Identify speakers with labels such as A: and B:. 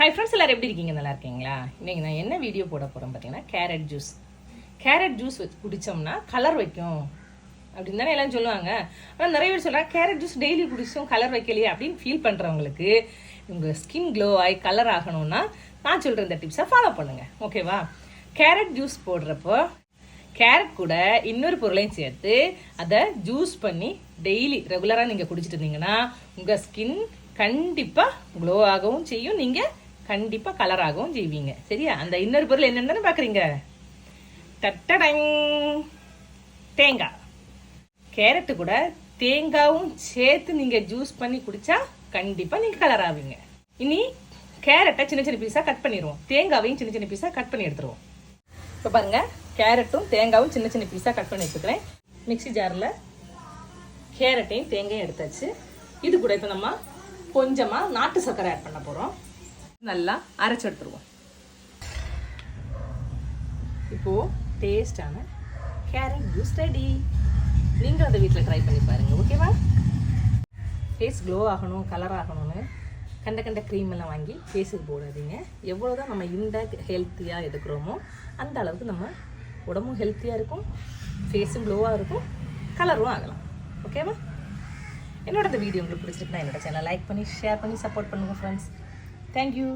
A: Hi friends, எல்லோரும் எப்படி இருக்கீங்க? நல்லா இருக்கீங்களா? இன்றைக்கி நான் என்ன வீடியோ போட போகிறேன் பார்த்தீங்கன்னா, கேரட் ஜூஸ் வச்சு குடித்தோம்னா கலர் வைக்கும் அப்படின்னு தானே எல்லாம் சொல்லுவாங்க. ஆனால் நிறைய பேர் சொல்கிறாங்க கேரட் ஜூஸ் டெய்லி குடிச்சோம் கலர் வைக்கலையே அப்படின்னு ஃபீல் பண்ணுறவங்களுக்கு உங்கள் ஸ்கின் க்ளோ ஆகி கலர் ஆகணும்னா நான் சொல்கிற இந்த டிப்ஸை ஃபாலோ பண்ணுங்கள், ஓகேவா? கேரட் ஜூஸ் போடுறப்போ கேரட் கூட இன்னொரு பொருளையும் சேர்த்து அதை ஜூஸ் பண்ணி டெய்லி ரெகுலராக நீங்கள் குடிச்சிட்டு இருந்தீங்கன்னா உங்கள் ஸ்கின் கண்டிப்பாக க்ளோ ஆகவும் செய்யும், நீங்கள் கண்டிப்பாக கலராகவும் செய்வீங்க. சரியா? அந்த இன்னொரு பொருள் என்னென்னு பார்க்குறீங்க? டட்டடங், தேங்காய். கேரட்டு கூட தேங்காயும் சேர்த்து நீங்கள் ஜூஸ் பண்ணி குடித்தா கண்டிப்பாக நீங்கள் கலர் ஆவீங்க. இனி கேரட்டை சின்ன சின்ன பீஸாக கட் பண்ணிடுவோம், தேங்காவையும் சின்ன சின்ன பீஸாக கட் பண்ணி எடுத்துருவோம். இப்போ பாருங்கள், கேரட்டும் தேங்காயும் சின்ன சின்ன பீஸாக கட் பண்ணி வச்சுக்கிறேன். மிக்ஸி ஜாரில் கேரட்டையும் தேங்காயும் எடுத்தாச்சு. இது கூட இப்போ நம்ம கொஞ்சமாக நாட்டு சர்க்கரை ஆட் பண்ண போகிறோம். நல்லா அரைச்சி எடுத்துருவோம். இப்போது டேஸ்டான கேரட் ஜூஸ் ரெடி. நீங்கள் அதை வீட்டில் ட்ரை பண்ணி பாருங்கள், ஓகேவா? ஃபேஸ் க்ளோ ஆகணும், கலர் ஆகணும்னு கண்ட க்ரீம் எல்லாம் வாங்கி ஃபேஸுக்கு போடாதீங்க. எவ்வளோதான் நம்ம இந்த ஹெல்த்தியாக எடுக்கிறோமோ அந்த அளவுக்கு நம்ம உடம்பும் ஹெல்த்தியாக இருக்கும், ஃபேஸும் க்ளோவாக இருக்கும், கலரும் ஆகலாம், ஓகேவா? என்னோட இந்த வீடியோ உங்களுக்கு பிடிச்சிருக்குன்னா என்னோட சேனலை லைக் பண்ணி ஷேர் பண்ணி சப்போர்ட் பண்ணுங்கள் ஃப்ரெண்ட்ஸ். தேங்க்யூ.